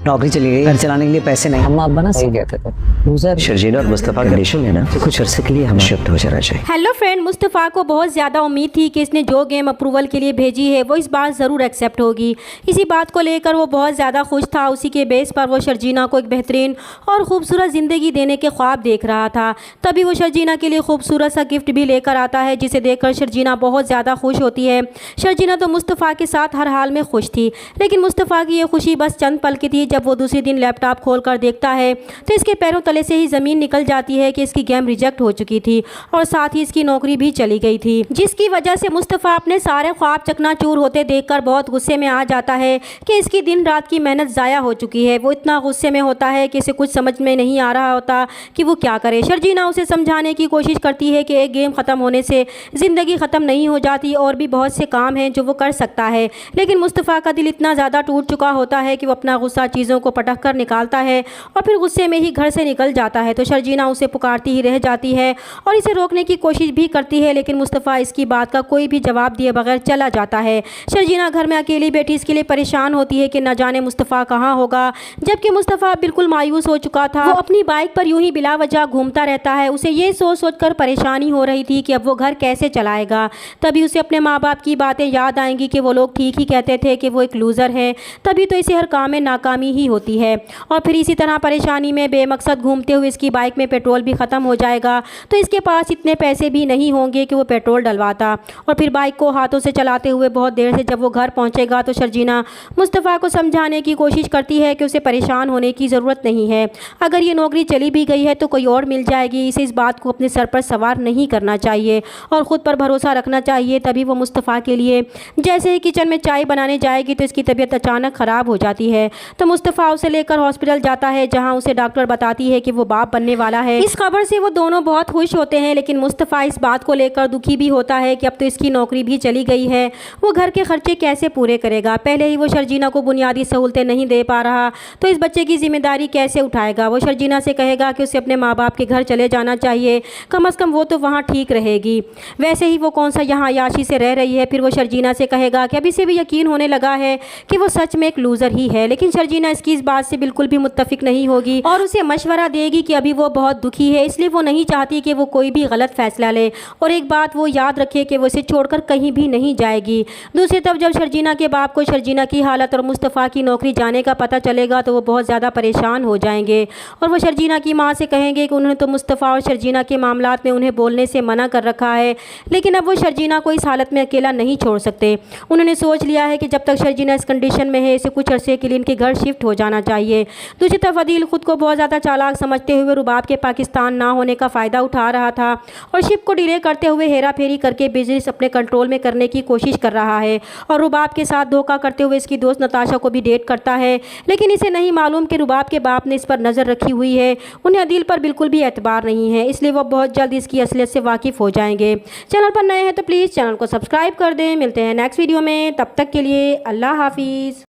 नौकरी चली गई, घर चलाने के लिए पैसे नहीं। हम आप बना सही कहते थे। लूजर शर्जीना और मुस्तफ़ा कंडीशन है ना, तो कुछ अरसे के लिए हमें शिफ्ट हो जाना चाहिए। हेलो फ्रेंड, मुस्तफ़ा को बहुत ज़्यादा उम्मीद थी कि इसने जो गेम अप्रूवल के लिए भेजी है वो इस बार ज़रूर एक्सेप्ट होगी। इसी बात को लेकर वो बहुत ज़्यादा खुश था। उसी के बेस पर वो शर्जीना को एक बेहतरीन और ख़ूबसूरत ज़िंदगी देने के ख्वाब देख रहा था। तभी वो शर्जीना के लिए खूबसूरत सा गिफ्ट भी लेकर आता है, जिसे देखकर शर्जीना बहुत ज़्यादा खुश होती है। शर्जीना तो मुस्तफ़ा के साथ हर हाल में खुश थी, लेकिन मुस्तफ़ा की ये खुशी बस चंद पल की थी। जब वो दूसरे दिन लैपटॉप खोलकर देखता है तो इसके पैरों तले से ही ज़मीन निकल जाती है कि इसकी गेम रिजेक्ट हो चुकी थी और साथ ही इसकी नौकरी भी चली गई थी, जिसकी वजह से मुस्तफ़ा अपने सारे ख्वाब चकनाचूर होते देखकर बहुत गुस्से में आ जाता है कि इसकी दिन रात की मेहनत ज़ाया हो चुकी है। वो इतना गुस्से में होता है कि इसे कुछ समझ में नहीं आ रहा होता कि वो क्या करे। शर्जीना उसे समझाने की कोशिश करती है कि एक गेम ख़त्म होने से ज़िंदगी ख़त्म नहीं हो जाती और भी बहुत से काम हैं जो वो कर सकता है, लेकिन मुस्तफ़ा का दिल इतना ज़्यादा टूट चुका होता है कि वो अपना गुस्सा चीज़ों को पटक कर निकालता है और फिर गुस्से में ही घर से निकल जाता है। तो शर्जीना उसे पुकारती ही रह जाती है और इसे रोकने की कोशिश भी करती है, लेकिन मुस्तफ़ा इसकी बात का कोई भी जवाब दिए बगैर चला जाता है। शर्जीना घर में अकेली बैठी इसके लिए परेशान होती है कि न जाने मुस्तफ़ा कहाँ होगा, जबकि मुस्तफ़ा बिल्कुल मायूस हो चुका था। वो अपनी बाइक पर यूं ही बिला वजह घूमता रहता है। उसे ये सोच सोच कर परेशानी हो रही थी कि अब वो घर कैसे चलाएगा। तभी उसे अपने माँ बाप की बातें याद आएंगी कि वो लोग ठीक ही कहते थे कि वो एक लूज़र है, तभी तो इसे हर काम में नाकामी ही होती है। और फिर इसी तरह परेशानी में बेमकसद घूमते हुए इसकी बाइक में पेट्रोल भी ख़त्म हो जाएगा, तो इसके पास इतने पैसे भी नहीं होंगे कि वो पेट्रोल डलवाता। और फिर बाइक को हाथों से चलाते हुए बहुत देर से जब वो घर पहुंचेगा तो शर्जीना मुस्तफ़ा को समझाने की कोशिश करती है कि उसे परेशान होने की ज़रूरत नहीं है। अगर ये नौकरी चली भी गई है तो कोई और मिल जाएगी। इसे इस बात को अपने सर पर सवार नहीं करना चाहिए और ख़ुद पर भरोसा रखना चाहिए। तभी वो मुस्तफ़ा के लिए जैसे ही किचन में चाय बनाने जाएगी तो इसकी तबीयत अचानक ख़राब हो जाती है। तो मुस्तफ़ा उसे लेकर हॉस्पिटल जाता है, जहां उसे डॉक्टर बताती है कि वो बाप बनने वाला है। इस खबर से वो दोनों बहुत खुश होते हैं, लेकिन मुस्तफ़ा इस बात को लेकर दुखी भी होता है कि अब तो इसकी नौकरी भी चली गई है, वो घर के खर्चे कैसे पूरे करेगा। पहले ही वो शर्जीना को बुनियादी सहूलतें नहीं दे पा रहा, तो इस बच्चे की जिम्मेदारी कैसे उठाएगा। वो शर्जीना से कहेगा कि उसे अपने माँ बाप के घर चले जाना चाहिए, कम अज़ कम वो तो वहाँ ठीक रहेगी, वैसे ही वो कौन सा यहाँ याशी से रह रही है। फिर वो शर्जीना से कहेगा कि अभी से भी यकीन होने लगा है कि वो सच में एक लूज़र ही है, लेकिन शर्जीना इसकी इस बात से बिल्कुल भी मुत्तफिक नहीं होगी और उसे मशवरा देगी कि अभी वो बहुत दुखी है, इसलिए वो नहीं चाहती कि वो कोई भी गलत फैसला ले। और एक बात वो याद रखे कि वो इसे छोड़कर कहीं भी नहीं जाएगी। दूसरी तरफ जब शर्जीना के बाप को शर्जीना की हालत और मुस्तफ़ा की नौकरी जाने का पता चलेगा तो वो बहुत ज़्यादा परेशान हो जाएंगे और वो शर्जीना की माँ से कहेंगे कि उन्होंने तो मुस्तफ़ा और शर्जीना के मामलात में उन्हें बोलने से मना कर रखा है, लेकिन अब वो शर्जीना को इस हालत में अकेला नहीं छोड़ सकते। उन्होंने सोच लिया है कि जब तक शर्जीना इस कंडीशन में है इसे कुछ अरसे के लिए इनके घर शिफ्ट हो जाना चाहिए। दूसरी तरफ अदील खुद को बहुत ज़्यादा चालाक समझते हुए रुबाब के पाकिस्तान ना होने का फ़ायदा उठा रहा था और शिप को डिले करते हुए हेरा फेरी करके बिजनेस अपने कंट्रोल में करने की कोशिश कर रहा है और रुबाब के साथ धोखा करते हुए इसकी दोस्त नताशा को भी डेट करता है, लेकिन इसे नहीं मालूम कि रुबाब के बाप ने इस पर नज़र रखी हुई है। उन्हें अदील पर बिल्कुल भी एतबार नहीं है, इसलिए वो बहुत जल्द इसकी असलियत से वाकिफ़ हो जाएंगे। चैनल पर नए हैं तो प्लीज़ चैनल को सब्सक्राइब कर दें। मिलते हैं नेक्स्ट वीडियो में, तब तक के लिए अल्लाह हाफिज़।